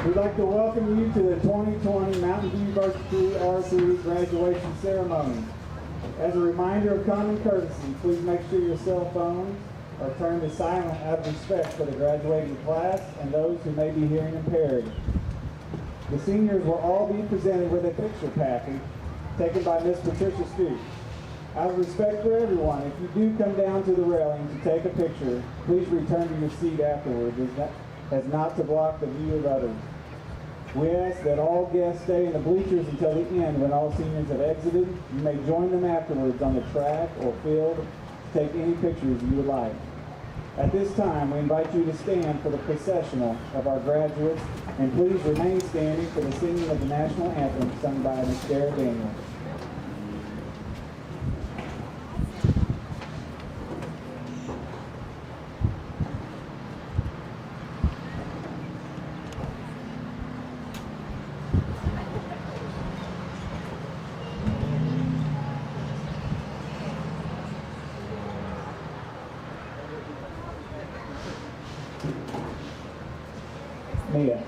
We'd like to welcome you to the 2020 Mountain View Varsity R3 graduation ceremony. As a reminder of common courtesy, please make sure your cell phones are turned to silent out of respect for the graduating class and those who may be hearing impaired. The seniors will all be presented with a picture package taken by Miss Patricia Stoops. Out of respect for everyone, if you do come down to the railing to take a picture, please return to your seat afterwards as not to block the view of others. We ask that all guests stay in the bleachers until the end when all seniors have exited. You may join them afterwards on the track or field to take any pictures you would like. At this time, we invite you to stand for the processional of our graduates, and please remain standing for the singing of the national anthem sung by Ms. Sarah Daniels. Mia.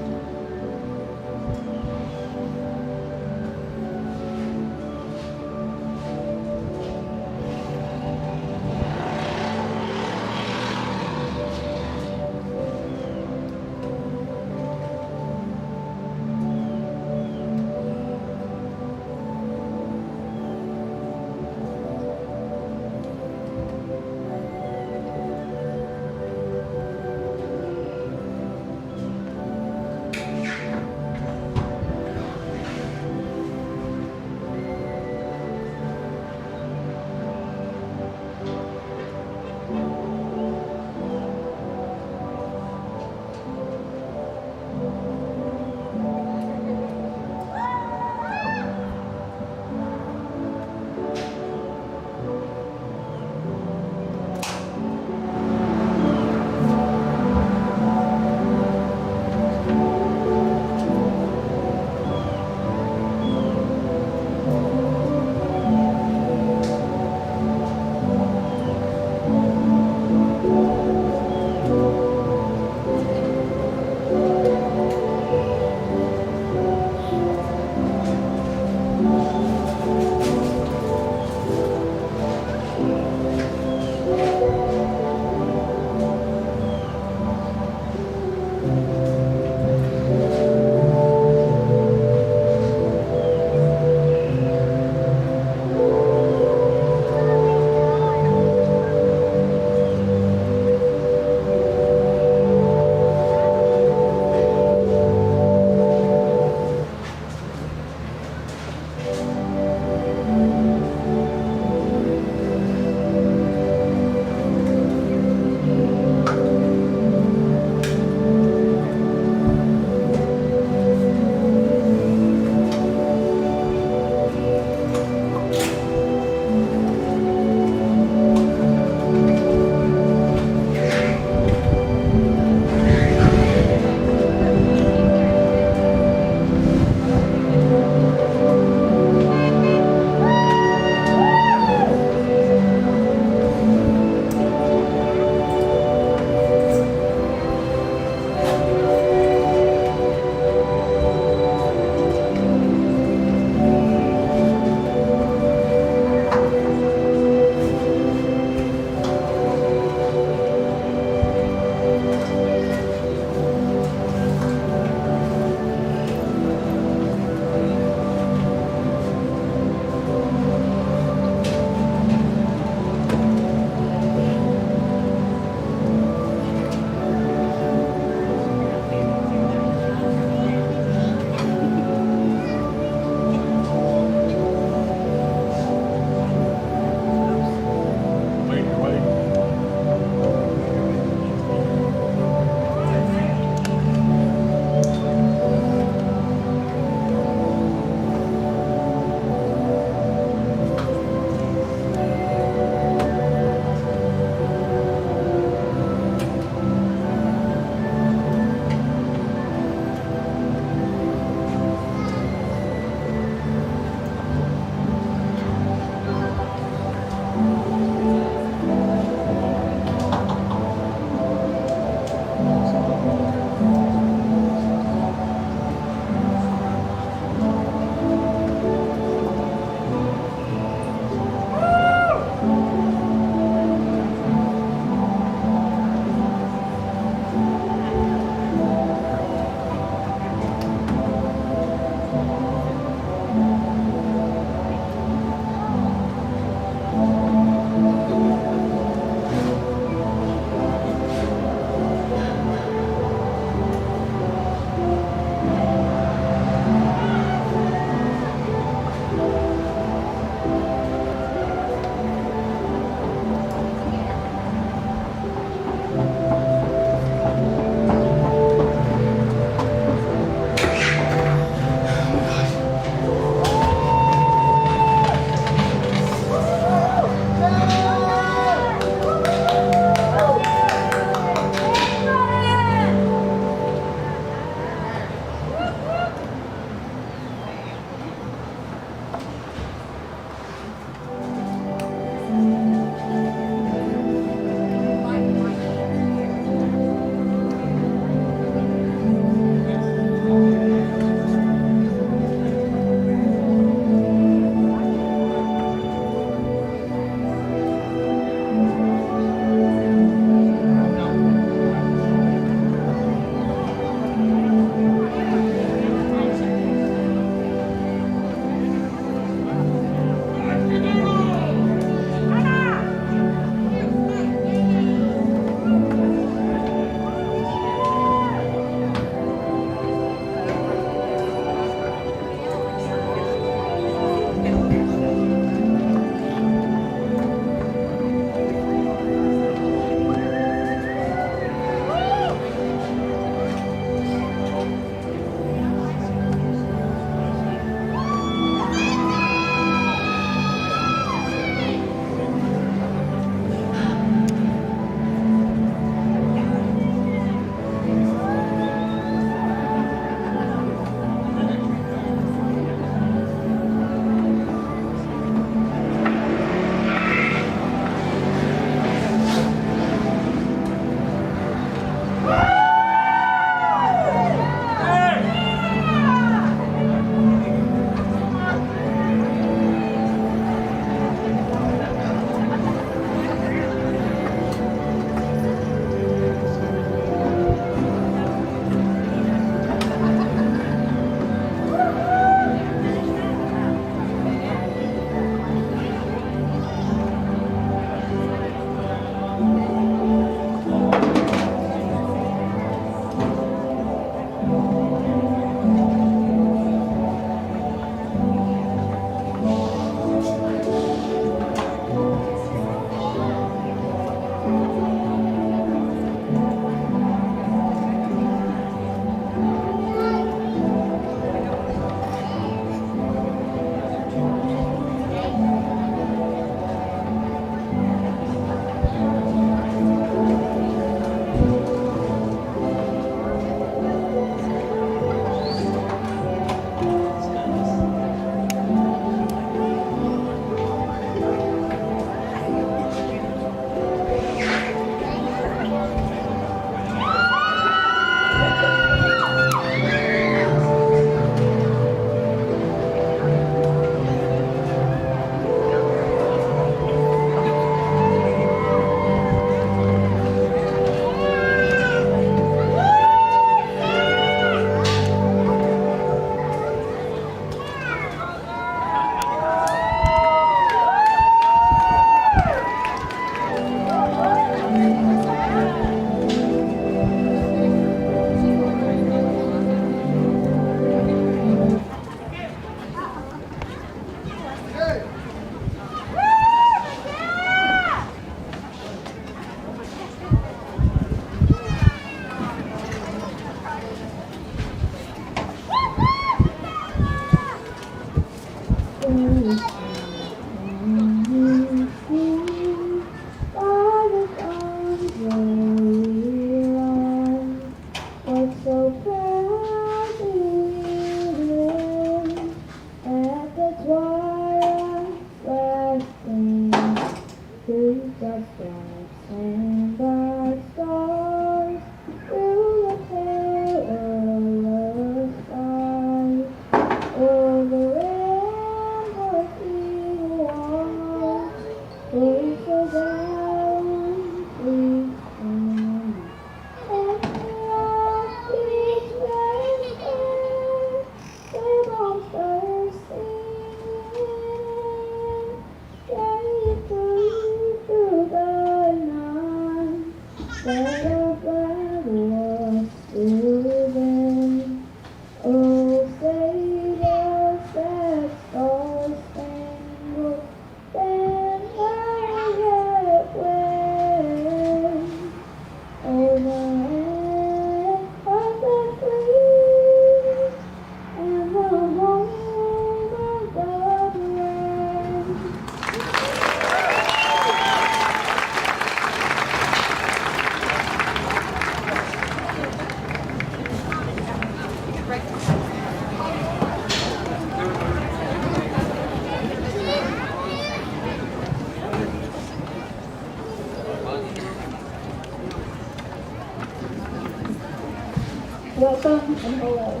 Welcome and hello.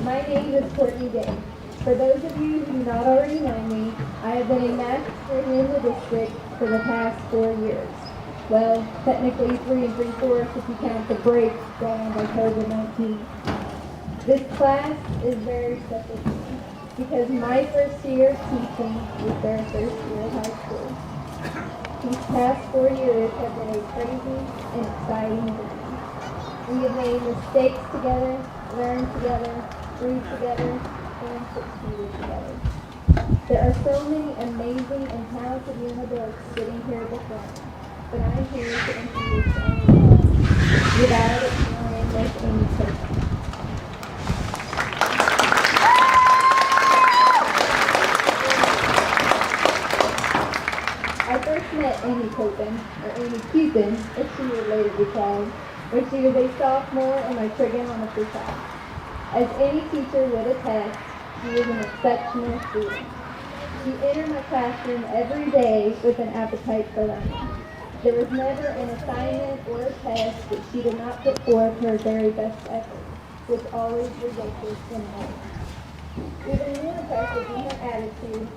My name is Courtney Day. For those of you who do not already know me, I have been a math teacher here in the district for the past 4 years. Well, technically 3 3/4 if you count the break brought on by COVID-19. This class is very special to me because my first year of teaching was their first year of high school. These past 4 years have been a crazy and exciting journey. We have made mistakes together, learned together, grew together, and succeeded together. There are so many amazing and talented young adults sitting here at the front, but I'm here to introduce only one, without ignoring Miss Amy Copeland. I first met Amy Copeland, or Amy Cupid, as she would later be called, when she was a sophomore in my trigonometry class. As any teacher would attest, she was an exceptional student. She entered my classroom every day with an appetite for learning. There was never an assignment or a test that she did not put forth her very best effort, which always resulted in A. Even more impressive in her attitude,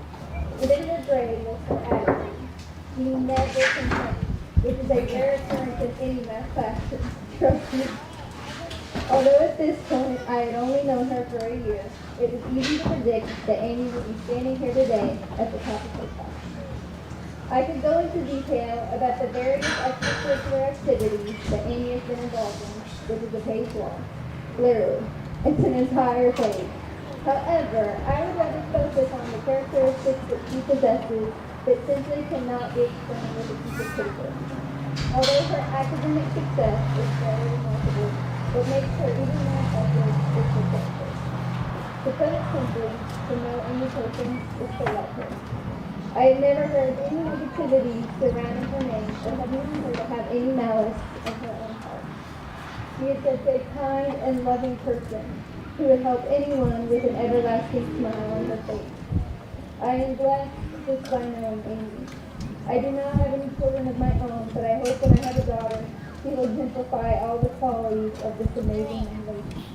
within her grade was her attitude. She never complained, which is a rare occurrence in any math classroom. Trust me. Although at this point I had only known her for a year, it was easy to predict that Amy would be standing here today at the top of her class. I could go into detail about the various extracurricular activities that Amy has been involved in, which is a page long. Literally, it's an entire page. However, I would rather focus on the characteristics that she possesses that simply cannot be explained with a piece of paper. Although her academic success is very remarkable, what makes her even more impressive is her character. To put it simply, to know Amy Copeland is to love her. I have never heard any negativity surrounding her name or have known her to have any malice in her own heart. She is such a kind and loving person who would help anyone with an everlasting smile on her face. I am blessed just by knowing Amy. I do not have any children of my own, but I hope when I have a daughter, she will exemplify all the qualities of this amazing young lady.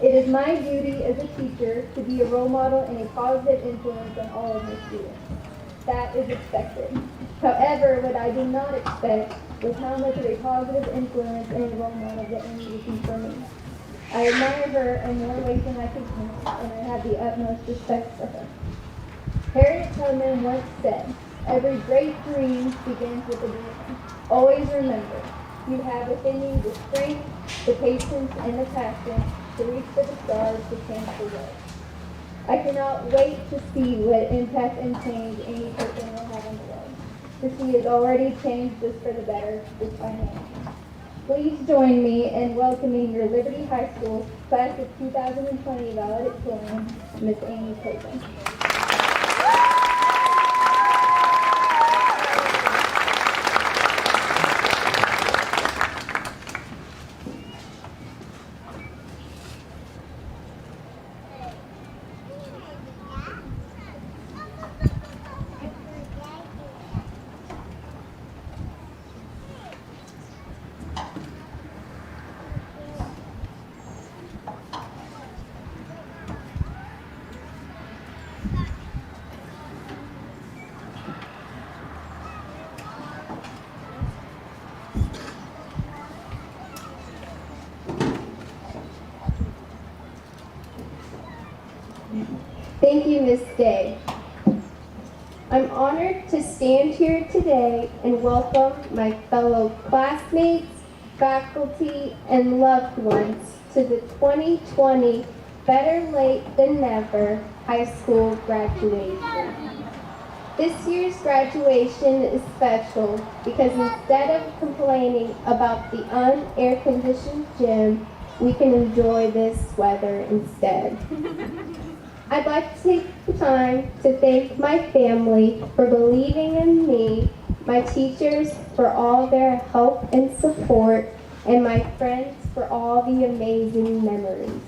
It is my duty as a teacher to be a role model and a positive influence on all of my students. That is expected. However, what I do not expect was how much of a positive influence and a role model that Amy would be for me. I admire her in more ways than I can count, and I have the utmost respect for her. Harriet Tubman once said, "Every great dream begins with a dream. Always remember, you have within you the strength, the patience, and the passion to reach for the stars to change the world." I cannot wait to see what impact and change Amy Copeland will have in the world, for she has already changed us for the better just by name. Please join me in welcoming your Liberty High School Class of 2020 valedictorian, Miss Amy Copeland. Thank you, Miss Day. I'm honored to stand here today and welcome my fellow classmates, faculty, and loved ones to the 2020 Better Late Than Never High School graduation. This year's graduation is special because instead of complaining about the un-air-conditioned gym, we can enjoy this weather instead. I'd like to take the time to thank my family for believing in me, my teachers for all their help and support, and my friends for all the amazing memories.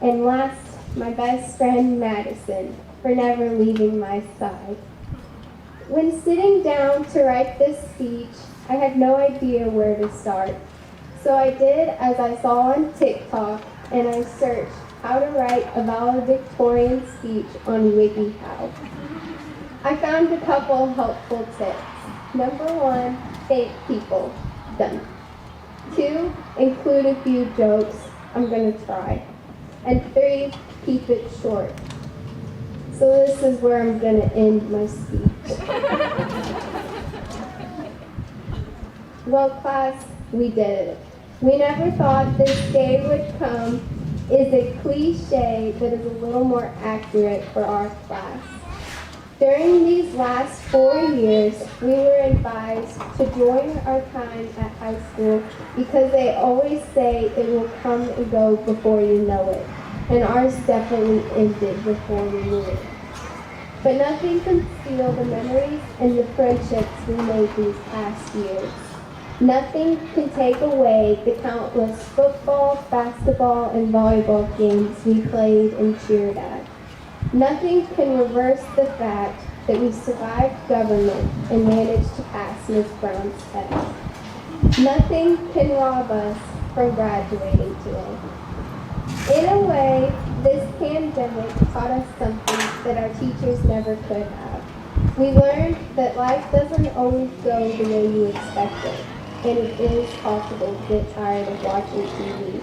And last, my best friend Madison for never leaving my side. When sitting down to write this speech, I had no idea where to start. So I did as I saw on TikTok, and I searched how to write a valedictorian speech on WikiHow. I found a couple helpful tips. Number 1, thank people. Done. 2, include a few jokes. I'm gonna try. And 3, keep it short. So this is where I'm gonna end my speech. Well, class, we did it. We never thought this day would come is a cliche that is a little more accurate for our class. During these last 4 years, we were advised to join our time at high school because they always say it will come and go before you know it. And ours definitely ended before we knew it. But nothing can steal the memories and the friendships we made these past years. Nothing can take away the countless football, basketball, and volleyball games we played and cheered at. Nothing can reverse the fact that we survived government and managed to pass Ms. Brown's test. Nothing can rob us from graduating today. In a way, this pandemic taught us something that our teachers never could have. We learned that life doesn't always go the way you expect it, and it is possible to get tired of watching TV.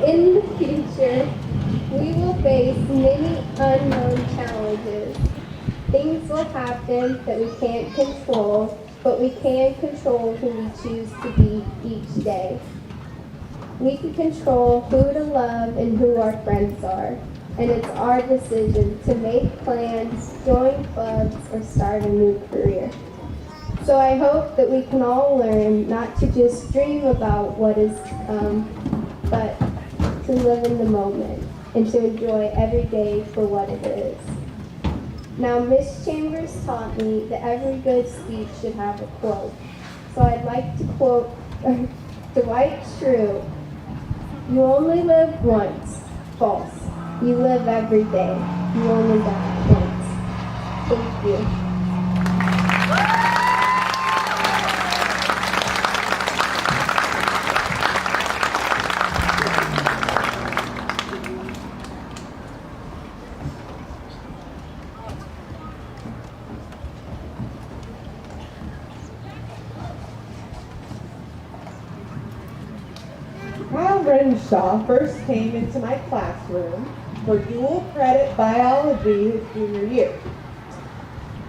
In the future, we will face many unknown challenges. Things will happen that we can't control, but we can control who we choose to be each day. We can control who to love and who our friends are, and it's our decision to make plans, join clubs, or start a new career. So I hope that we can all learn not to just dream about what is to come, but to live in the moment and to enjoy every day for what it is. Now, Miss Chambers taught me that every good speech should have a quote. So I'd like to quote Dwight Schrute. You only live once. False. You live every day. You only die once. Thank you. Kyle Renshaw first came into my classroom for dual credit biology his junior year.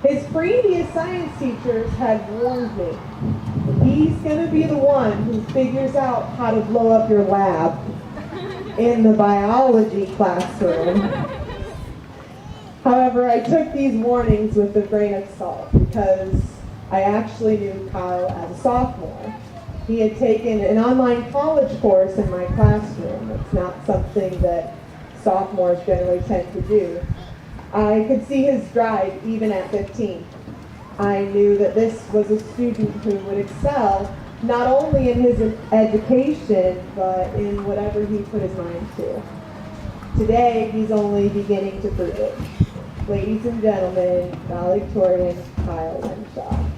His previous science teachers had warned me, he's going to be the one who figures out how to blow up your lab in the biology classroom. However, I took these warnings with a grain of salt because I actually knew Kyle as a sophomore. He had taken an online college course in my classroom. It's not something that sophomores generally tend to do. I could see his drive even at 15. I knew that this was a student who would excel not only in his education, but in whatever he put his mind to. Today, he's only beginning to prove it. Ladies and gentlemen, valedictorian Kyle Renshaw.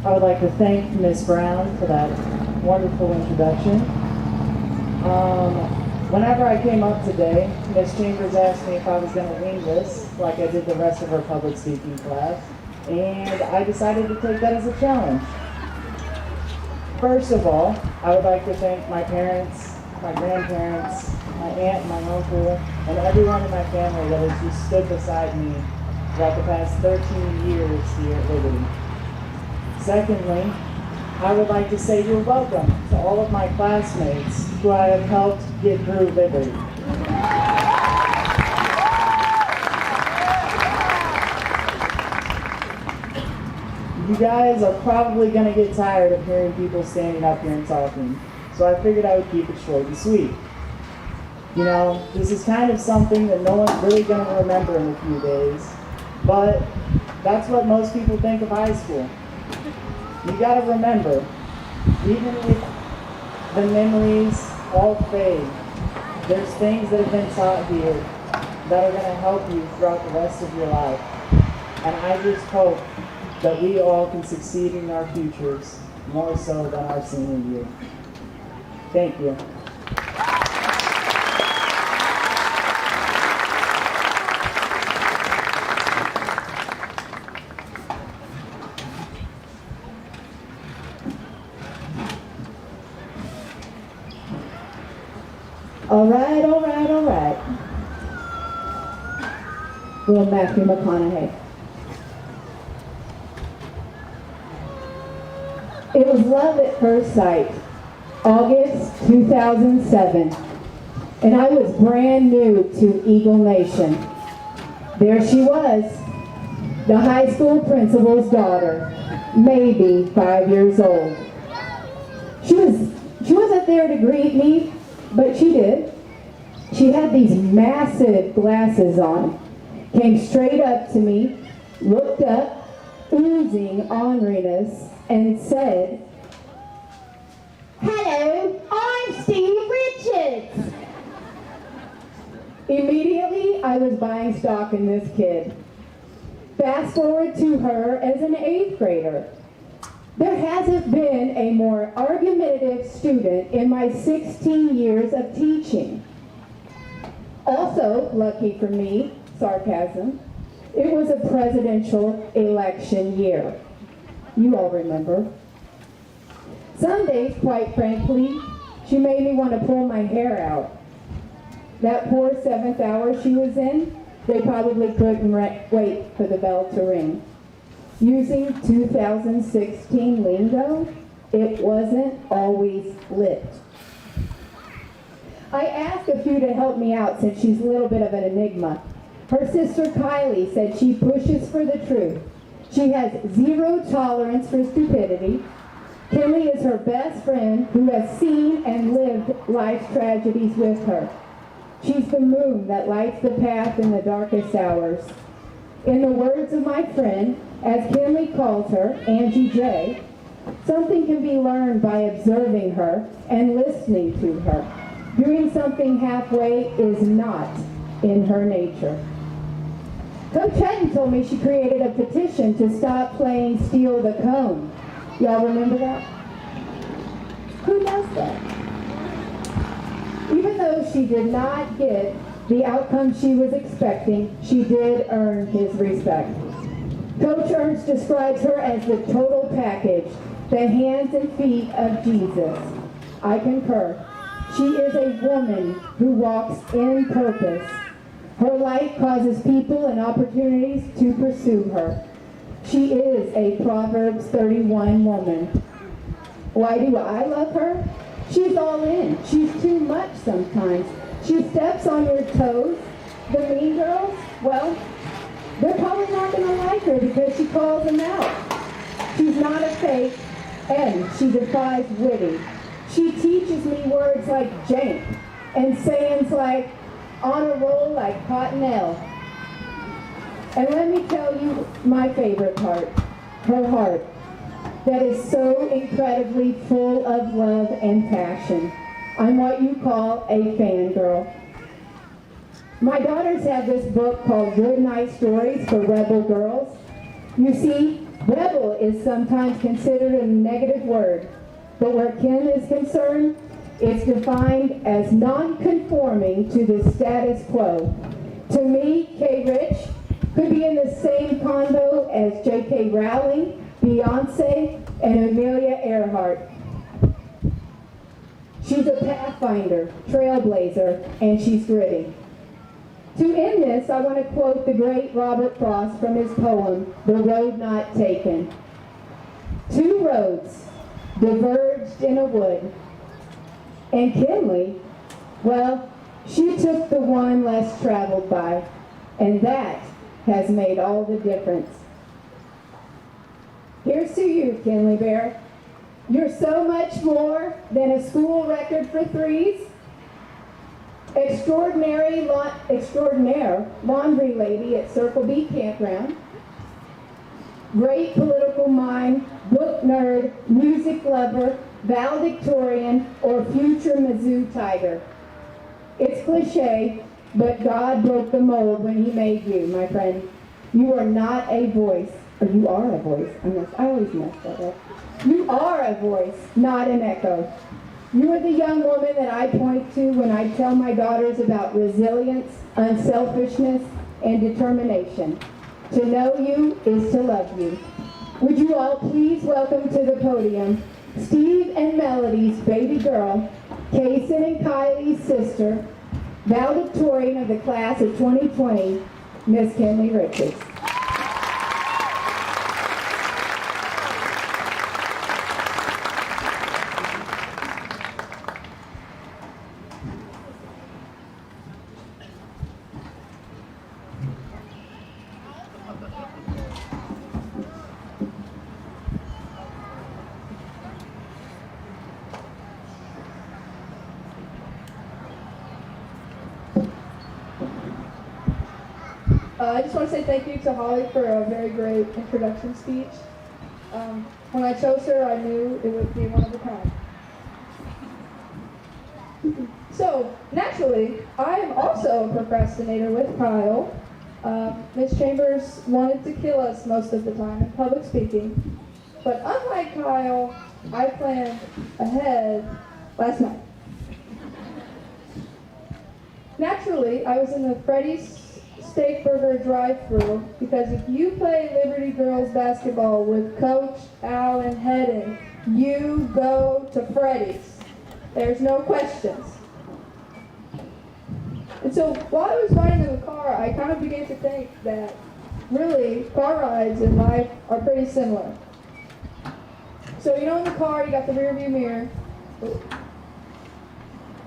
I would like to thank Ms. Brown for that wonderful introduction. Whenever I came up today, Ms. Chambers asked me if I was going to wing this like I did the rest of her public speaking class, and I decided to take that as a challenge. First of all, I would like to thank my parents, my grandparents, my aunt, my uncle, and everyone in my family that has just stood beside me throughout the past 13 years here at Liberty. Secondly, I would like to say you're welcome to all of my classmates who I have helped get through Liberty. You guys are probably going to get tired of hearing people standing up here and talking, so I figured I would keep it short and sweet. You know, this is kind of something that no one's really going to remember in a few days, but that's what most people think of high school. You got to remember, even if the memories all fade, there's things that have been taught here that are going to help you throughout the rest of your life. And I just hope that we all can succeed in our futures more so than our senior year. Thank you. All right. Little Matthew McConaughey. It was love at first sight, August 2007, and I was brand new to Eagle Nation. There she was, the high school principal's daughter, maybe 5 years old. She wasn't there to greet me, but she did. She had these massive glasses on, came straight up to me, looked up, oozing orneriness, and said, "Hello, I'm Steve Richards." Immediately, I was buying stock in this kid. Fast forward to her as an 8th grader. There hasn't been a more argumentative student in my 16 years of teaching. Also, lucky for me, sarcasm, it was a presidential election year. You all remember. Some days, quite frankly, she made me want to pull my hair out. That poor 7th hour she was in, they probably couldn't wait for the bell to ring. Using 2016 lingo, it wasn't always lit. I asked a few to help me out since she's a little bit of an enigma. Her sister Kylie said she pushes for the truth. She has zero tolerance for stupidity. Kelly is her best friend who has seen and lived life's tragedies with her. She's the moon that lights the path in the darkest hours. In the words of my friend, as Kinley calls her, Angie J., something can be learned by observing her and listening to her. Doing something halfway is not in her nature. Coach Hutton told me she created a petition to stop playing Steal the Cone. Y'all remember that? Who does that? Even though she did not get the outcome she was expecting, she did earn his respect. Coach Ernst describes her as the total package, the hands and feet of Jesus. I concur. She is a woman who walks in purpose. Her light causes people and opportunities to pursue her. She is a Proverbs 31 woman. Why do I love her? She's all in. She's too much sometimes. She steps on your toes. The mean girls, well, they're probably not going to like her because she calls them out. She's not a fake, and she defies witty. She teaches me words like jank and sayings like on a roll like Cottonelle. And let me tell you my favorite part, her heart, that is so incredibly full of love and passion. I'm what you call a fangirl. My daughters have this book called Good Night Stories for Rebel Girls. You see, Rebel is sometimes considered a negative word, but where Kim is concerned, it's defined as non-conforming to the status quo. To me, Kay Rich could be in the same convo as J.K. Rowling, Beyonce, and Amelia Earhart. She's a pathfinder, trailblazer, and she's gritty. To end this, I want to quote the great Robert Frost from his poem, The Road Not Taken. Two roads diverged in a wood, and Kinley, well, she took the one less traveled by, and that has made all the difference. Here's to you, Kinley Bear. You're so much more than a school record for threes, extraordinaire laundry lady at Circle B Campground, great political mind, book nerd, music lover, valedictorian, or future Mizzou Tiger. It's cliche, but God broke the mold when he made you, my friend. You are not a voice, or you are a voice. I always mess that up. You are a voice, not an echo. You are the young woman that I point to when I tell my daughters about resilience, unselfishness, and determination. To know you is to love you. Would you all please welcome to the podium Steve and Melody's baby girl, Kaysen and Kylie's sister, valedictorian of the class of 2020, Miss Kinley Richards. I just want to say thank you to Holly for a very great introduction speech. When I chose her, I knew it would be one of a kind. So, naturally, I am also a procrastinator with Kyle. Ms. Chambers wanted to kill us most of the time in public speaking. But unlike Kyle, I planned ahead last night. Naturally, I was in the Freddy's Steakburger drive-thru because if you play Liberty Girls basketball with Coach Alan Hedden, you go to Freddy's. There's no questions. And so while I was riding in the car, I kind of began to think that really car rides in life are pretty similar. So in the car you got the rear view mirror.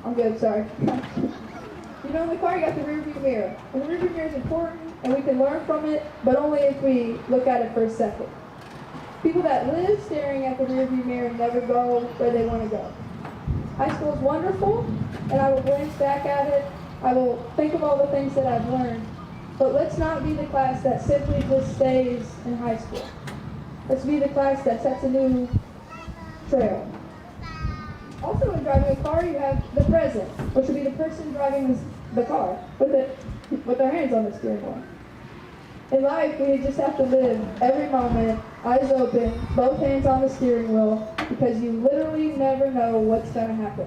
I'm good, sorry. In the car you got the rear view mirror. And the rear view mirror is important and we can learn from it, but only if we look at it for a second. People that live staring at the rear view mirror never go where they want to go. High school is wonderful, and I will glance back at it. I will think of all the things that I've learned, but let's not be the class that simply just stays in high school. Let's be the class that sets a new trail. Also, when driving a car, you have the present, which would be the person driving the car with their hands on the steering wheel. In life, we just have to live every moment, eyes open, both hands on the steering wheel, because you literally never know what's going to happen.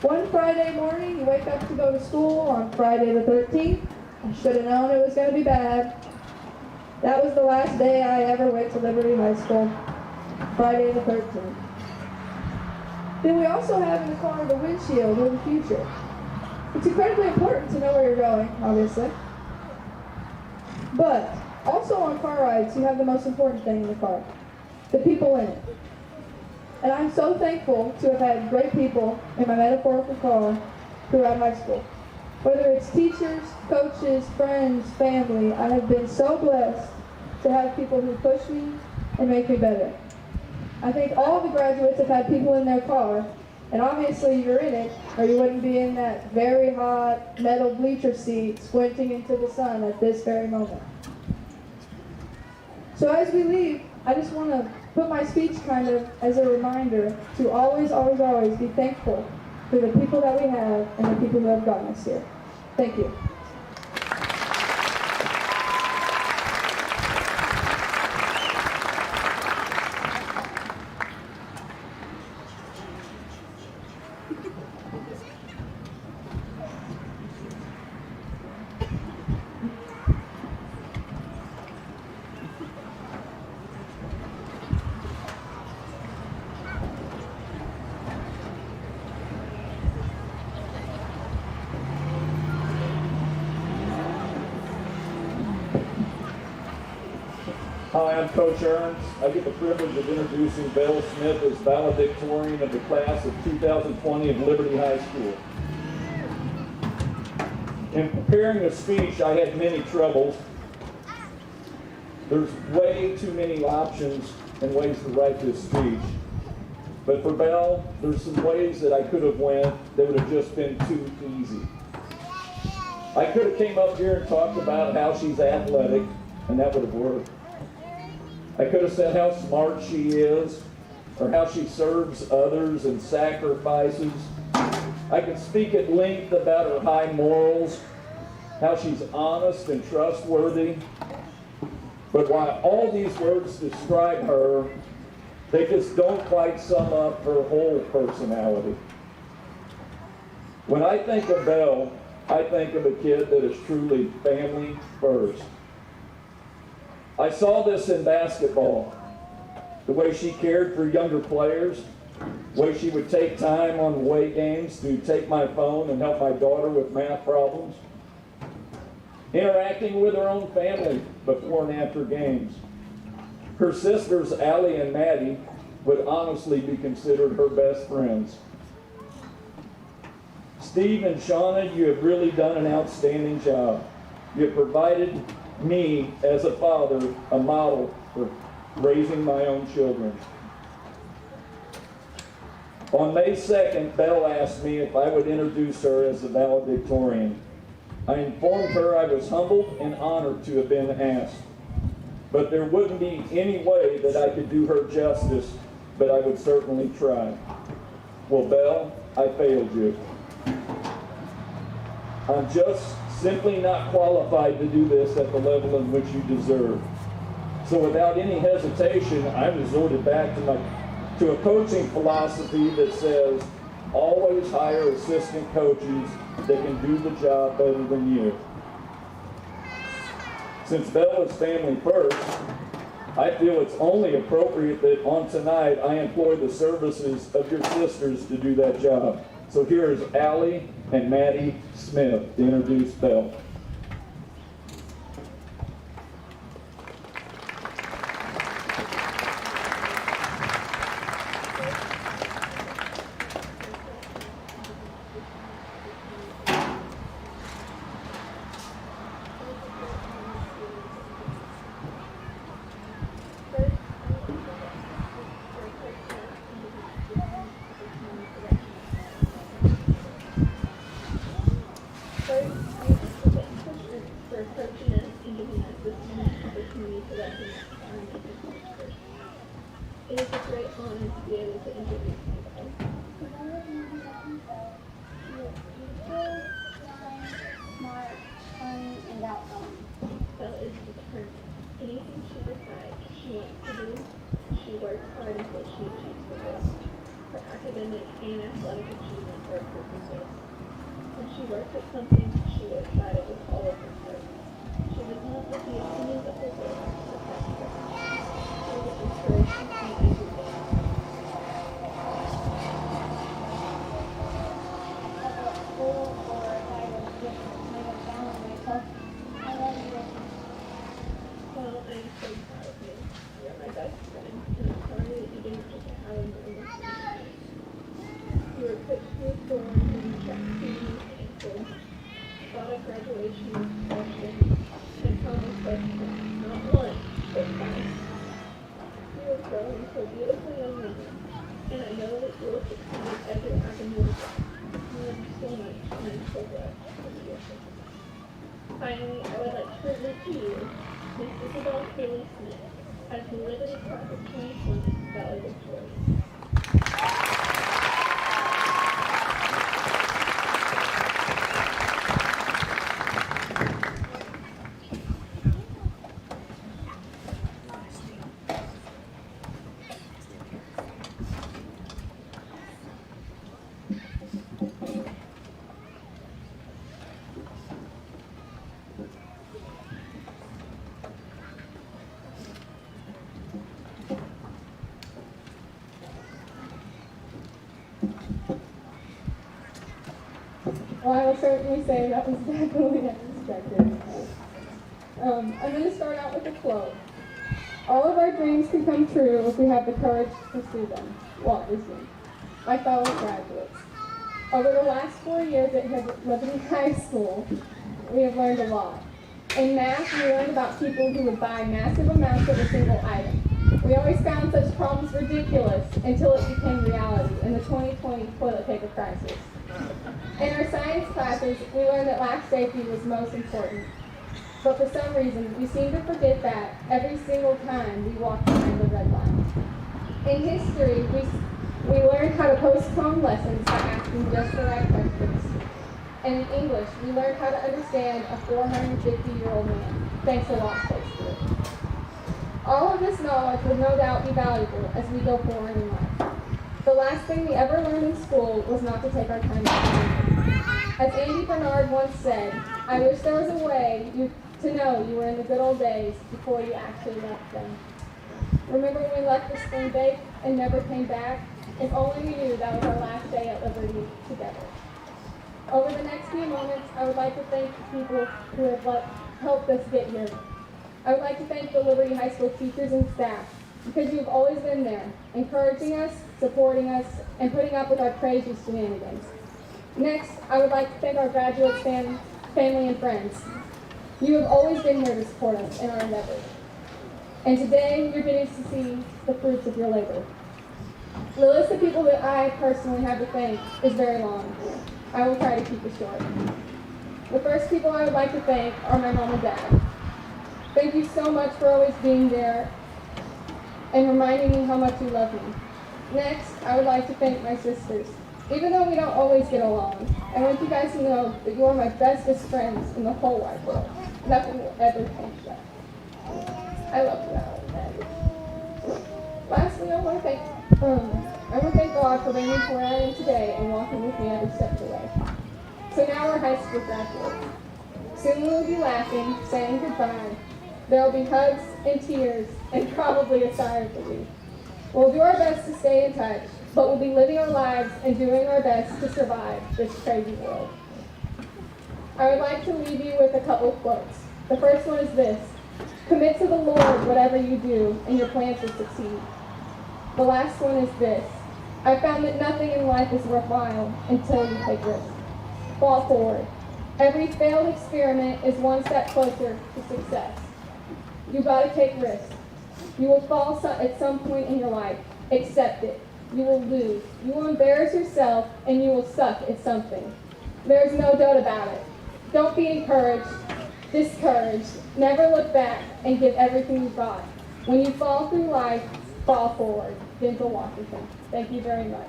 One Friday morning, you wake up to go to school on Friday the 13th. I should have known it was going to be bad. That was the last day I ever went to Liberty High School, Friday the 13th. Then we also have in the car the windshield or the future. It's incredibly important to know where you're going, obviously. But also on car rides, you have the most important thing in the car, the people in it. And I'm so thankful to have had great people in my metaphorical car throughout high school. Whether it's teachers, coaches, friends, family, I have been so blessed to have people who push me and make me better. I think all the graduates have had people in their car, and obviously you're in it, or you wouldn't be in that very hot metal bleacher seat squinting into the sun at this very moment. So as we leave, I just want to put my speech kind of as a reminder to always, always, always be thankful for the people that we have and the people who have gotten us here. Thank you. Hi, I'm Coach Ernst. I get the privilege of introducing Belle Smith as valedictorian of the class of 2020 of Liberty High School. In preparing the speech, I had many troubles. There's way too many options and ways to write this speech. But for Belle, there's some ways that I could have went that would have just been too easy. I could have came up here and talked about how she's athletic, and that would have worked. I could have said how smart she is, or how she serves others and sacrifices. I could speak at length about her high morals, how she's honest and trustworthy. But while all these words describe her, they just don't quite sum up her whole personality. When I think of Belle, I think of a kid that is truly family first. I saw this in basketball, the way she cared for younger players, the way she would take time on away games to take my phone and help my daughter with math problems, interacting with her own family before and after games. Her sisters, Allie and Maddie, would honestly be considered her best friends. Steve and Shauna, you have really done an outstanding job. You have provided me, as a father, a model for raising my own children. On May 2nd, Belle asked me if I would introduce her as the valedictorian. I informed her I was humbled and honored to have been asked, but there wouldn't be any way that I could do her justice, but I would certainly try. Well, Belle, I failed you. I'm just simply not qualified to do this at the level in which you deserve. So without any hesitation, I resorted back to a coaching philosophy that says, always hire assistant coaches that can do the job better than you. Since Belle is family first, I feel it's only appropriate that on tonight I employ the services of your sisters to do that job. So here is Allie and Maddie Smith to introduce Belle. It is a great honor to be able to introduce myself. Smart, funny, and outgoing. Belle is determined. Anything she decides she wants to do, she works hard until she achieves her goal. Her academic and athletic achievements are her purpose. When she works at something, she works at it with all of her heart. She does not let the opinions of her work affect her. She is an inspiration to me every day. At school or if I was just made a down on myself, I love you. Well, I'm so proud of you. You're my best friend, and I'm sorry that you didn't get to have a normal friend. You were put through a storm and you kept seeing painful. Thought of graduation was question and common question, not one, but five. You are growing so beautifully young woman, and I know that you will succeed in every avenue of life. You love you so much, and I'm so glad to be your sister. Finally, I would like to present to you Miss Isabel Haley Smith as the Liberty Class of 2020 valedictorian. Well, I will certainly say that was definitely unexpected. I'm going to start out with a quote. All of our dreams can come true if we have the courage to pursue them. Walt Disney. My fellow graduates. Over the last 4 years at Liberty High School, we have learned a lot. In math, we learned about people who would buy massive amounts of a single item. We always found such problems ridiculous until it became reality in the 2020 toilet paper crisis. In our science classes, we learned that life safety was most important. But for some reason, we seem to forget that every single time we walk behind the red line. In history, we learned how to postpone lessons by asking just the right questions. And in English, we learned how to understand a 450-year-old man, thanks to Walt Shakespeare. All of this knowledge will no doubt be valuable as we go forward in life. The last thing we ever learned in school was not to take our time to study. As Andy Bernard once said, I wish there was a way to know you were in the good old days before you actually left them. Remember when we left the spring break and never came back? If only we knew that was our last day at Liberty together. Over the next few moments, I would like to thank the people who have helped us get here. I would like to thank the Liberty High School teachers and staff because you've always been there, encouraging us, supporting us, and putting up with our crazy shenanigans. Next, I would like to thank our graduates, family, and friends. You have always been here to support us in our endeavors. And today, you're getting to see the fruits of your labor. The list of people that I personally have to thank is very long. I will try to keep it short. The first people I would like to thank are my mom and dad. Thank you so much for always being there and reminding me how much you love me. Next, I would like to thank my sisters. Even though we don't always get along, I want you guys to know that you are my bestest friends in the whole wide world. Nothing will ever change that. I love you, Alan. Lastly, I want to thank God for bringing me to where I am today and walking with me every step of the way. So now we're high school graduates. Soon we will be laughing, saying goodbye. There will be hugs and tears and probably a sigh of relief. We'll do our best to stay in touch, but we'll be living our lives and doing our best to survive this crazy world. I would like to leave you with a couple of quotes. The first one is this: commit to the Lord whatever you do, and your plans will succeed. The last one is this: I found that nothing in life is worthwhile until you take risks. Fall forward. Every failed experiment is one step closer to success. You gotta take risks. You will fall at some point in your life. Accept it. You will lose. You will embarrass yourself, and you will suck at something. There's no doubt about it. Don't be discouraged. Never look back and give everything you've got. When you fall through life, fall forward. Denzel Washington. Thank you very much.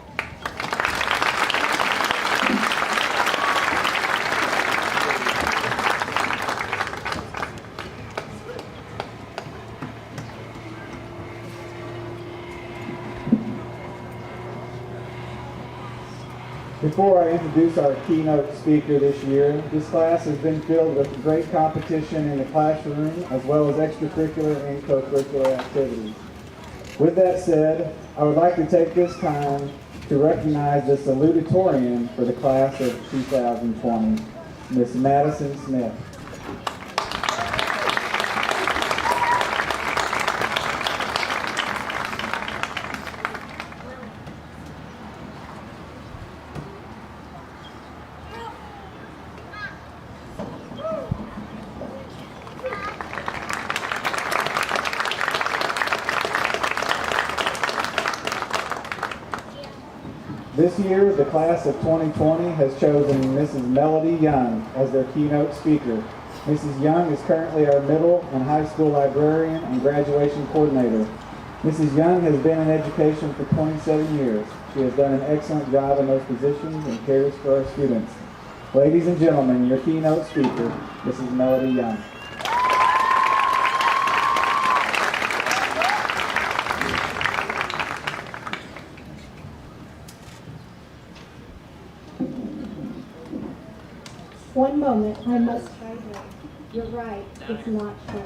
Before I introduce our keynote speaker this year, this class has been filled with great competition in the classroom as well as extracurricular and co-curricular activities. With that said, I would like to take this time to recognize the Salutatorian for the class of 2020, Miss Madison Smith. This year, the class of 2020 has chosen Mrs. Melody Young as their keynote speaker. Mrs. Young is currently our middle and high school librarian and graduation coordinator. Mrs. Young has been in education for 27 years. She has done an excellent job in those positions and cares for our students. Ladies and gentlemen, your keynote speaker, Mrs. Melody Young. One moment, I must hydrate. You're right, it's not short.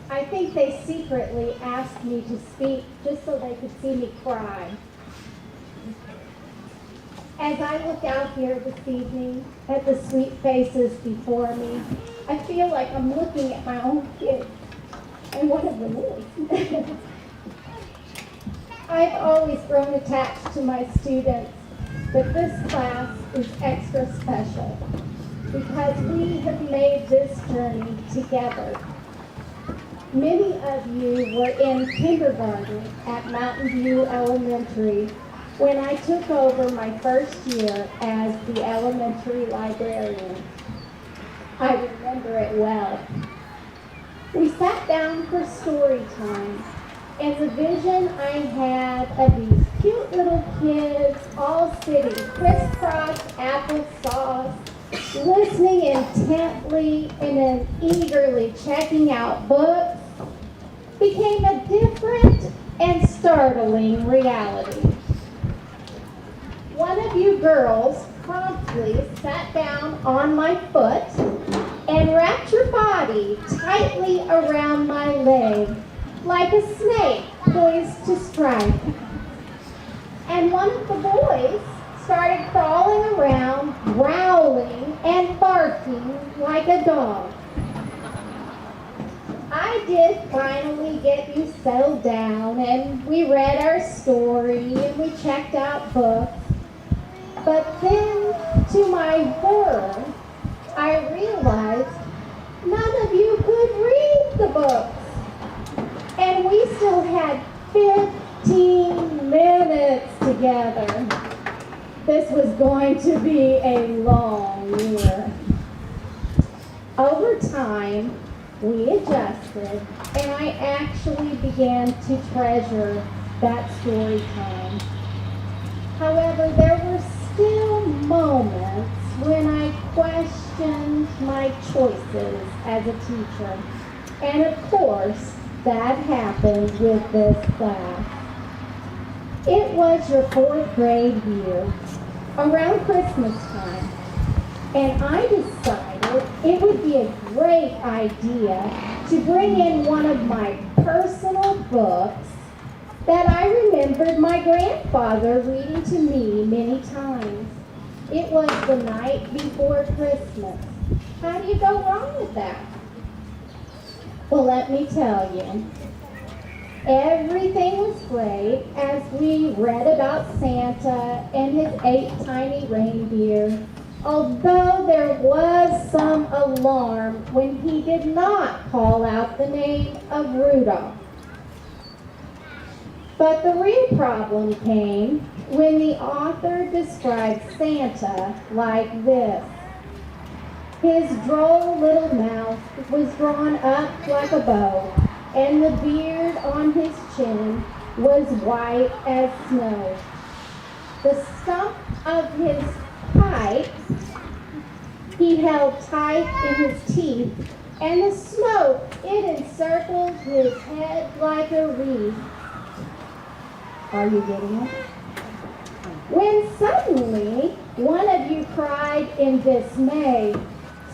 I think think they secretly asked me to speak just so they could see me cry. As I look out here this evening at the sweet faces before me, I feel like I'm looking at my own kids, and one of them is. I've always grown attached to my students, but this class is extra special because we have made this journey together. Many of you were in kindergarten at Mountain View Elementary when I took over my first year as the elementary librarian. I remember it well. We sat down for story time, and the vision I had of these cute little kids all sitting crisscross applesauce, listening intently and then eagerly checking out books, became a different and startling reality. One of you girls promptly sat down on my foot and wrapped your body tightly around my leg like a snake poised to strike. And one of the boys started crawling around, growling and barking like a dog. I did finally get you settled down, and we read our story and we checked out books. But then, to my horror, I realized none of you could read the books. And we still had 15 minutes together. This was going to be a long year. Over time, we adjusted, and I actually began to treasure that story time. However, there were still moments when I questioned my choices as a teacher. And of course, that happened with this class. It was your 4th grade year, around Christmas time, and I decided it would be a great idea to bring in one of my personal books that I remembered my grandfather reading to me many times. It was The Night Before Christmas. How do you go wrong with that? Well, let me tell you. Everything was great as we read about Santa and his 8 tiny reindeer, although there was some alarm when he did not call out the name of Rudolph. But the real problem came when the author described Santa like this. His droll little mouth was drawn up like a bow, and the beard on his chin was white as snow. The stump of his pipe he held tight in his teeth, and the smoke, it encircled his head like a wreath. Are you getting it? When suddenly, one of you cried in dismay,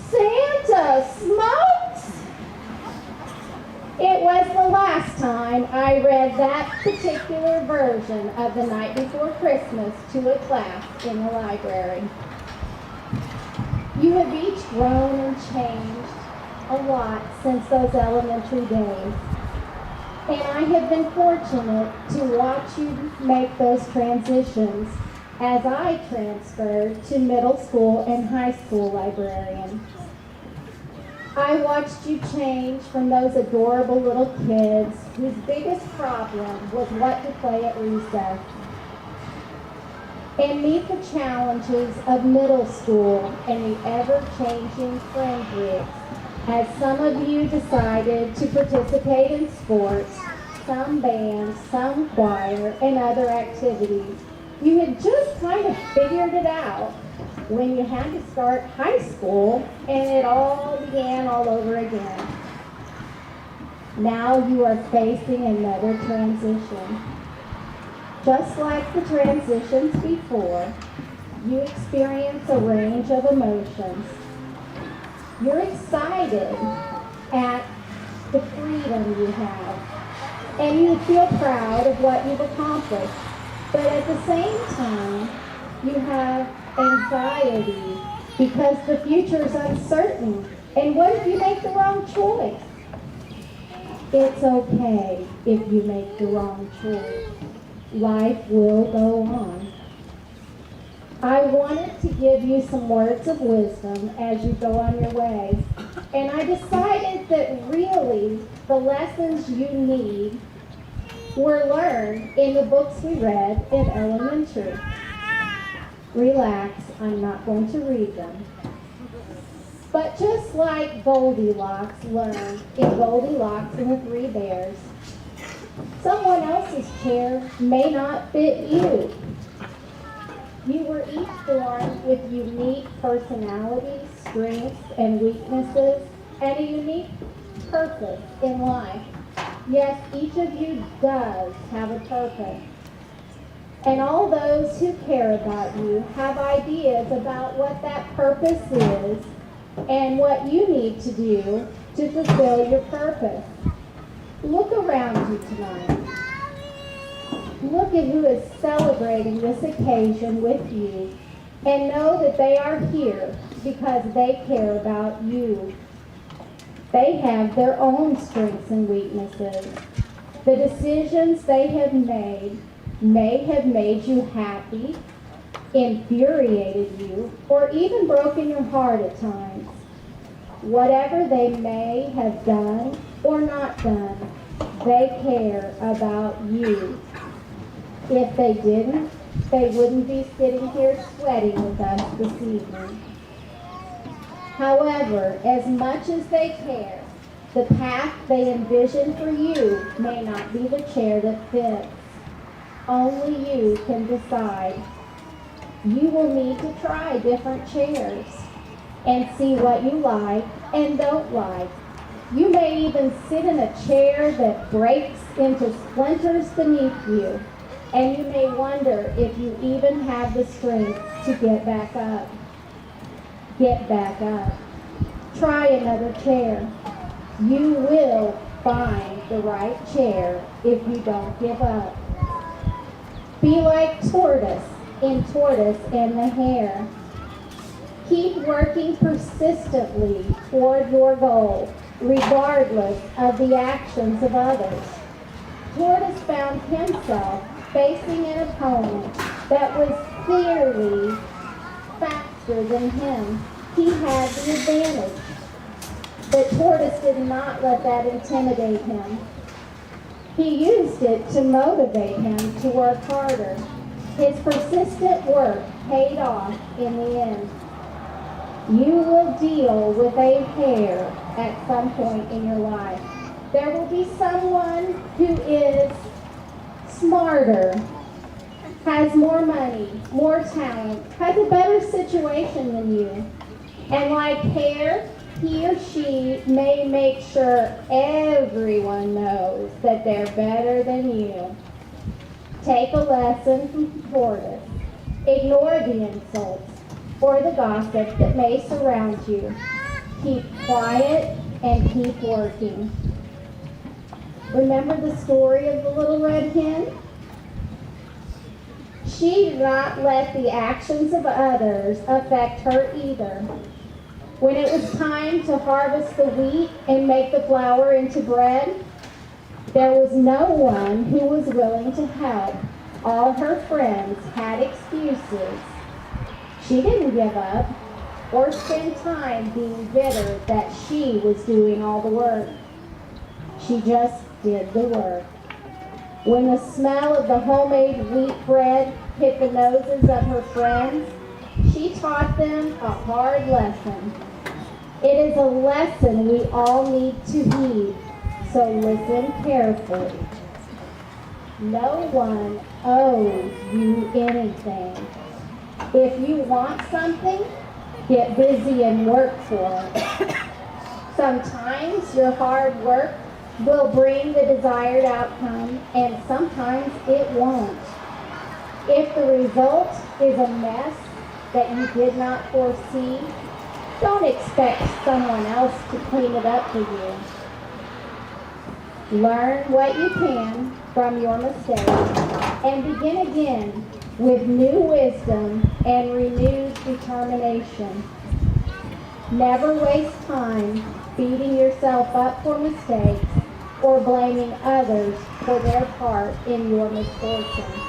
"Santa smokes!" It was the last time I read that particular version of The Night Before Christmas to a class in the library. You have each grown and changed a lot since those elementary days. And I have been fortunate to watch you make those transitions as I transferred to middle school and high school librarian. I watched you change from those adorable little kids whose biggest problem was what to play at recess, and meet the challenges of middle school and the ever-changing friend groups as some of you decided to participate in sports, some bands, some choir, and other activities. You had just kind of figured it out when you had to start high school and it all began all over again. Now you are facing another transition. Just like the transitions before, you experience a range of emotions. You're excited at the freedom you have, and you feel proud of what you've accomplished. But at the same time, you have anxiety because the future is uncertain. And what if you make the wrong choice? It's okay if you make the wrong choice. Life will go on. I wanted to give you some words of wisdom as you go on your way. And I decided that really the lessons you need were learned in the books we read in elementary. Relax, I'm not going to read them. But just like Goldilocks learned in Goldilocks and the Three Bears, someone else's chair may not fit you. You were each born with unique personalities, strengths, and weaknesses, and a unique purpose in life. Yes, each of you does have a purpose. And all those who care about you have ideas about what that purpose is and what you need to do to fulfill your purpose. Look around you tonight. Look at who is celebrating this occasion with you and know that they are here because they care about you. They have their own strengths and weaknesses. The decisions they have made may have made you happy, infuriated you, or even broken your heart at times. Whatever they may have done or not done, they care about you. If they didn't, they wouldn't be sitting here sweating with us this evening. However, as much as they care, the path they envision for you may not be the chair that fits. Only you can decide. You will need to try different chairs and see what you like and don't like. You may even sit in a chair that breaks into splinters beneath you, and you may wonder if you even have the strength to get back up. Get back up. Try another chair. You will find the right chair if you don't give up. Be like Tortoise in Tortoise and the Hare. Keep working persistently toward your goal, regardless of the actions of others. Tortoise found himself facing an opponent that was clearly faster than him. He had the advantage. But Tortoise did not let that intimidate him. He used it to motivate him to work harder. His persistent work paid off in the end. You will deal with a hare at some point in your life. There will be someone who is smarter, has more money, more talent, has a better situation than you. And like hare, he or she may make sure everyone knows that they're better than you. Take a lesson from Tortoise. Ignore the insults or the gossip that may surround you. Keep quiet and keep working. Remember the story of the little red hen? She did not let the actions of others affect her either. When it was time to harvest the wheat and make the flour into bread, there was no one who was willing to help. All her friends had excuses. She didn't give up or spend time being bitter that she was doing all the work. She just did the work. When the smell of the homemade wheat bread hit the noses of her friends, she taught them a hard lesson. It is a lesson we all need to heed, so listen carefully. No one owes you anything. If you want something, get busy and work for it. Sometimes your hard work will bring the desired outcome, and sometimes it won't. If the result is a mess that you did not foresee, don't expect someone else to clean it up for you. Learn what you can from your mistakes and begin again with new wisdom and renewed determination. Never waste time beating yourself up for mistakes or blaming others for their part in your misfortune.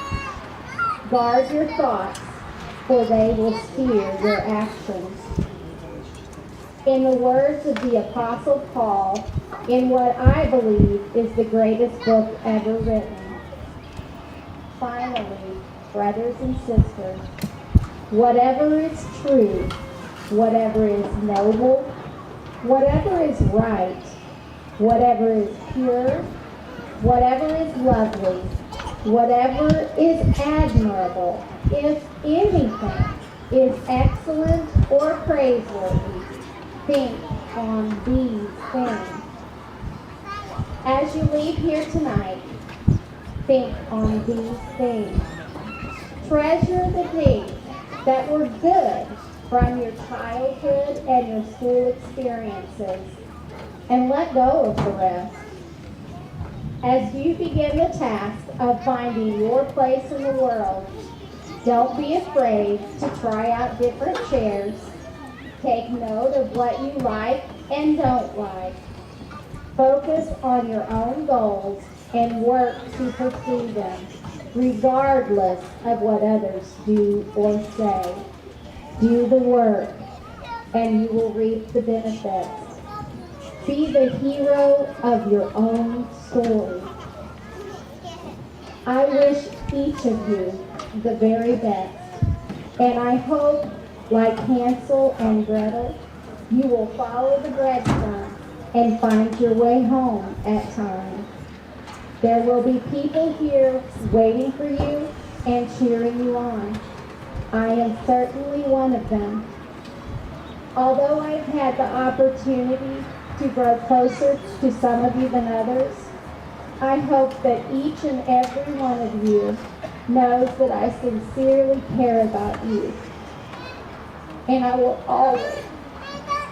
Guard your thoughts, for they will steer your actions. In the words of the Apostle Paul, in what I believe is the greatest book ever written. Finally, brothers and sisters, whatever is true, whatever is noble, whatever is right, whatever is pure, whatever is lovely, whatever is admirable, if anything is excellent or praiseworthy, think on these things. As you leave here tonight, think on these things. Treasure the things that were good from your childhood and your school experiences, and let go of the rest. As you begin the task of finding your place in the world, don't be afraid to try out different chairs. Take note of what you like and don't like. Focus on your own goals and work to pursue them, regardless of what others do or say. Do the work, and you will reap the benefits. Be the hero of your own story. I wish each of you the very best, and I hope, like Hansel and Gretel, you will follow the breadcrumbs and find your way home at times. There will be people here waiting for you and cheering you on. I am certainly one of them. Although I've had the opportunity to grow closer to some of you than others, I hope that each and every one of you knows that I sincerely care about you. And I will always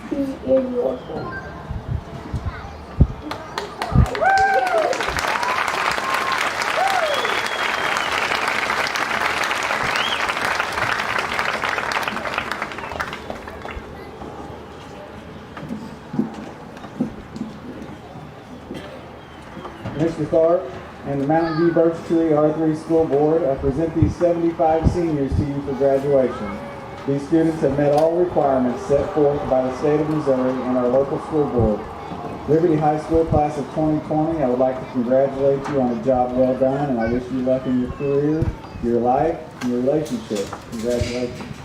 be in your corner. Mr. Tharp and the Mountain View Birch Tree R3 School Board, I present these 75 seniors to you for graduation. These students have met all requirements set forth by the state of Missouri and our local school board. Liberty High School class of 2020, I would like to congratulate you on a job well done, and I wish you luck in your career, your life, and your relationship. Congratulations.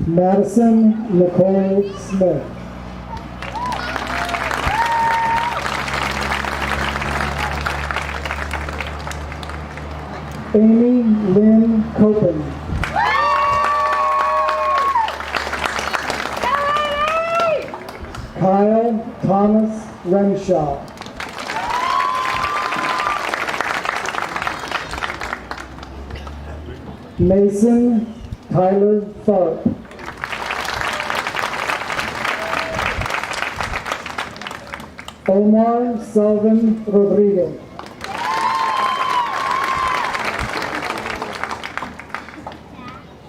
Madison Nicole Smith. Amy Lynn Copen. Kyle Thomas Renshaw. Mason Tyler Tharp. Omar Sullivan Rodriguez.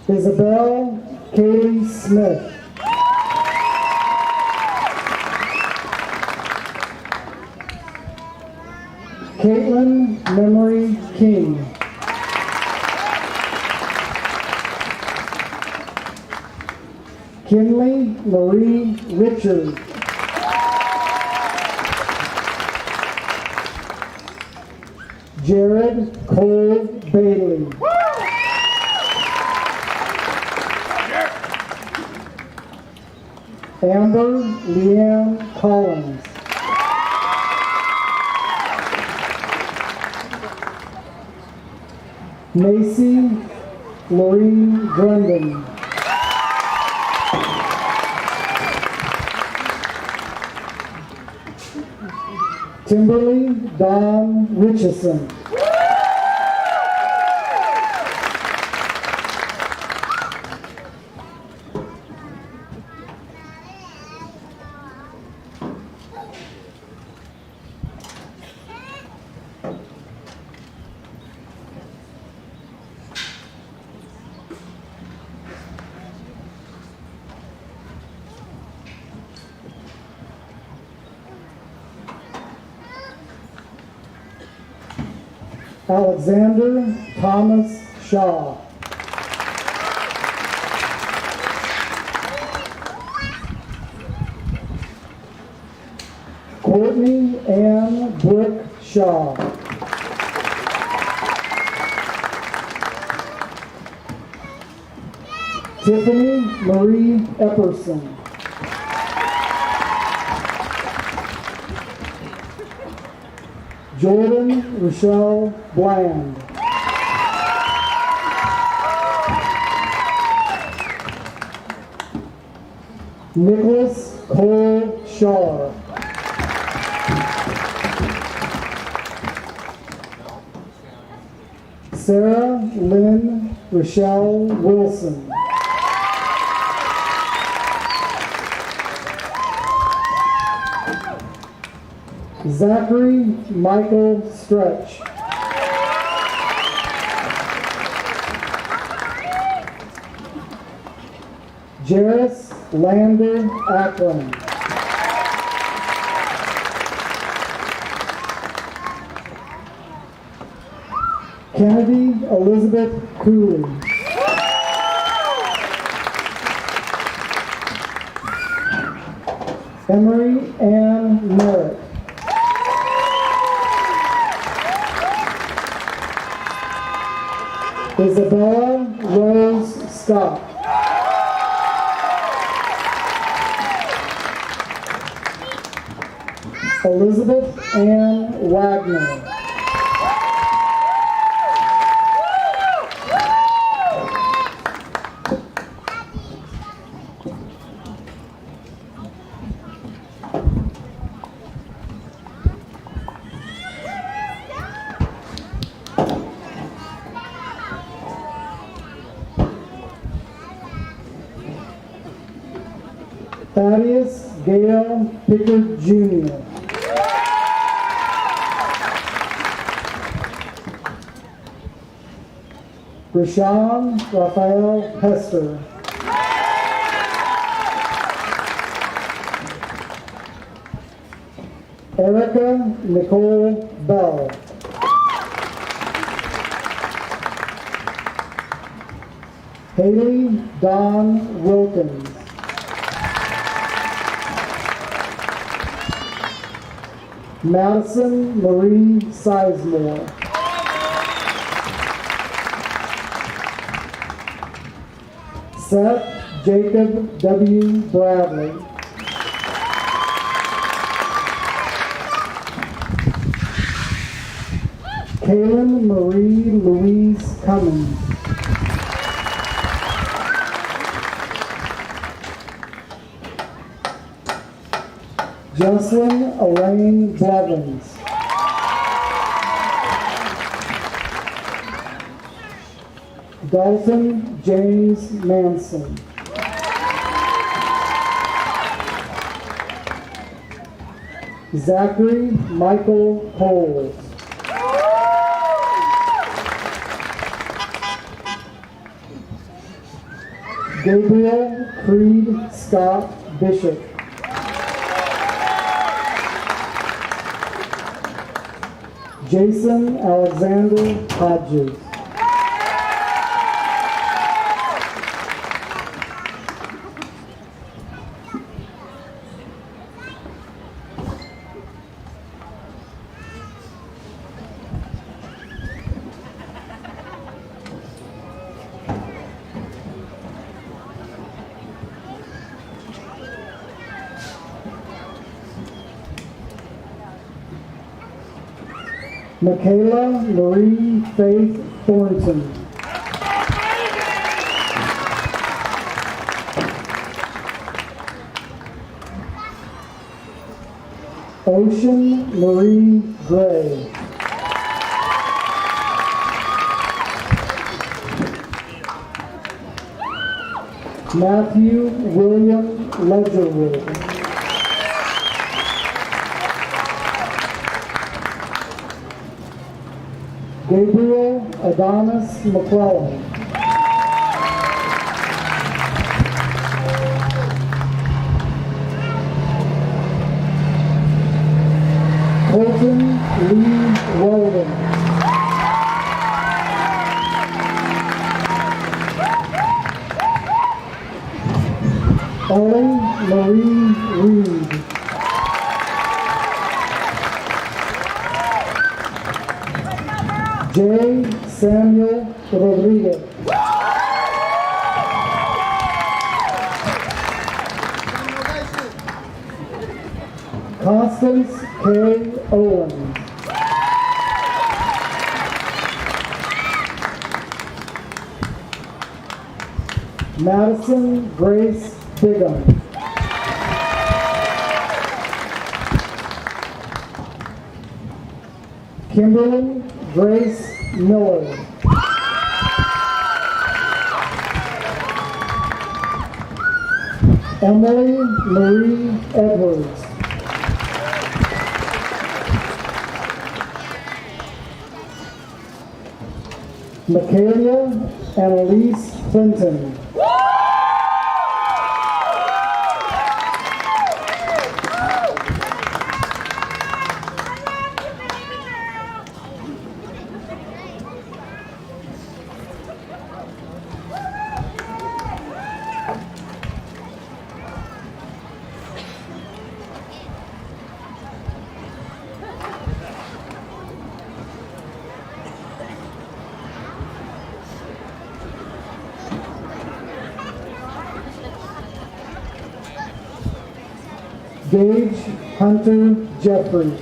Isabel Katie Smith. Caitlin Memory King. Kinley Marie Richard. Jared Cole Bailey. Amber Leanne Collins. Macy Lorene Grundon. Kimberly Dawn Richardson. Alexander Thomas Shaw. Courtney Ann Brooke Shaw. Tiffany Marie Epperson. Jordan Rochelle Bland. Nicholas Cole Shaw. Sarah Lynn Rochelle Wilson. Zachary Michael Stretch. Jairus Lander Akron. Kennedy Elizabeth Cooley. Emery Ann Merritt. Isabella Rose Scott. Elizabeth Ann Wagner. Thaddeus Gale Pickard Jr. Rashawn Raphael Hester. Erica Nicole Bell. Haley Dawn Wilkins. Madison Marie Sizemore. Seth Jacob W. Bradley. Kaylin Marie Louise Cummins. Jocelyn Elaine Blevins. Dalton James Manson. Zachary Michael Coles. Gabriel Creed Scott Bishop. Jason Alexander Hodges. Michaela Marie Faith Thornton. Ocean Marie Gray. Matthew William Ledgerwood. Gabriel Adonis McClellan. Colton Lee Weldon. Ellie Marie Reed. J. Samuel Rodriguez. Constance K. Owens. Madison Grace Bigham. Kimberly Grace Miller. Emily Marie Edwards. Michaela Annalise Clinton. Gage Hunter Jeffrey.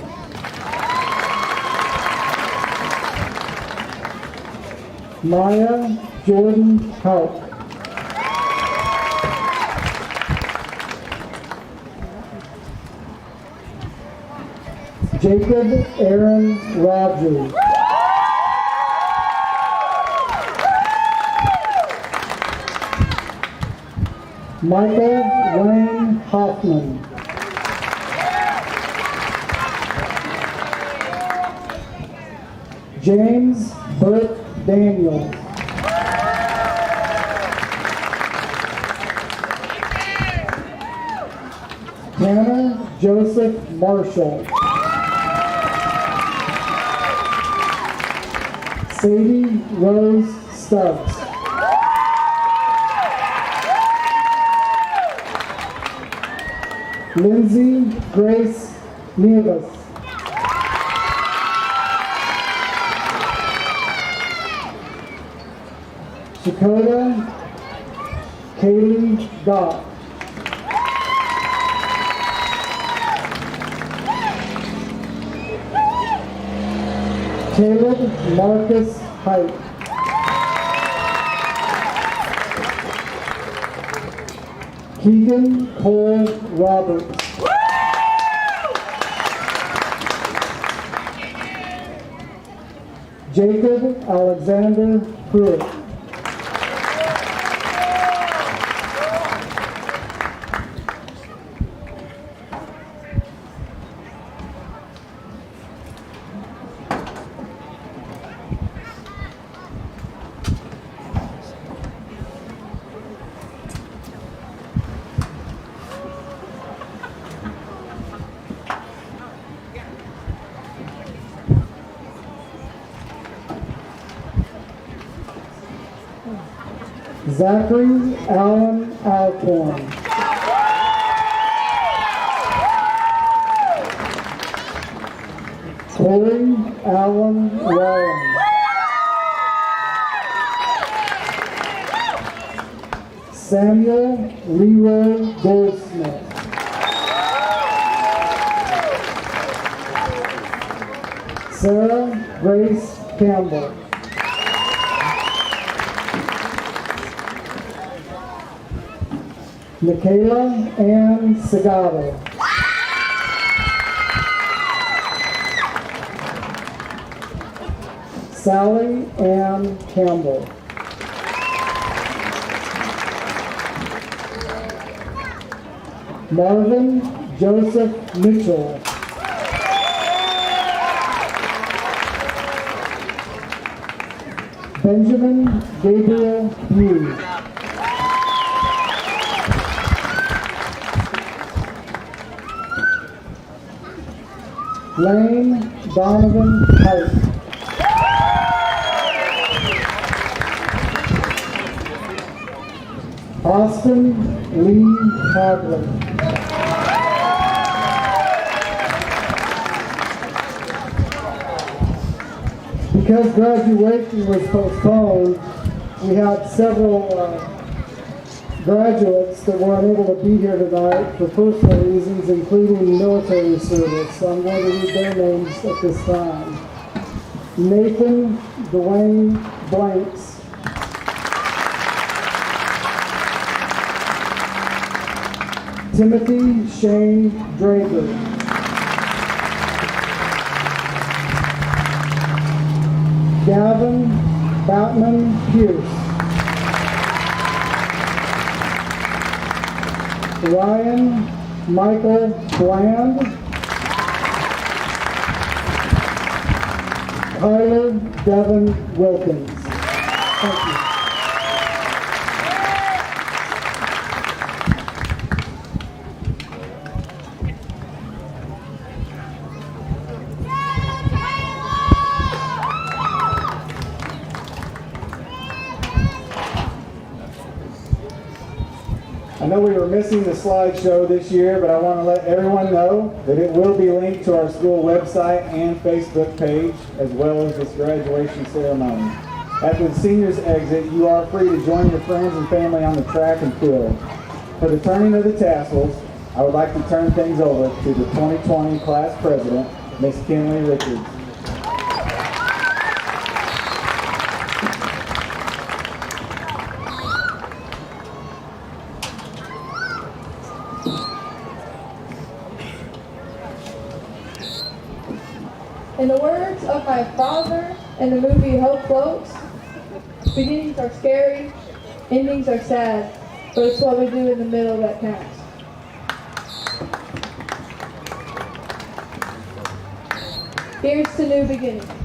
Maya Jordan Houck. Jacob Aaron Rogers. Michael Wayne Hoffman. James Burt Daniel. Tanner Joseph Marshall. Sadie Rose Stubbs. Lindsay Grace Nieves. Dakota Kaylee Gott. Caleb Marcus Height. Keegan Cole Roberts. Jacob Alexander Pruitt. Zachary Allen Alcorn. Corey Allen Warren. Samuel Leroy Goldsmith. Sarah Grace Campbell. Michaela Ann Segato. Sally Ann Campbell. Marvin Joseph Mitchell. Benjamin Gabriel Hughes. Lane Donovan Hite. Austin Lee Hadley. Because graduation was postponed, we had several graduates that were unable to be here tonight for personal reasons, including military service. So I'm going to read their names at this time. Nathan Dwayne Blanks. Timothy Shane Draper. Gavin Batman Pierce. Ryan Michael Bland. Tyler Devin Wilkins. Thank you. I know we were missing the slideshow this year, but I want to let everyone know that it will be linked to our school website and Facebook page, as well as this graduation ceremony. After the seniors exit, you are free to join your friends and family on the track and field. For the turning of the tassels, I would like to turn things over to the 2020 class president, Miss Kinley Richards. In the words of my father in the movie Hope Floats, beginnings are scary, endings are sad, but it's what we do in the middle that counts. Here's to new beginnings.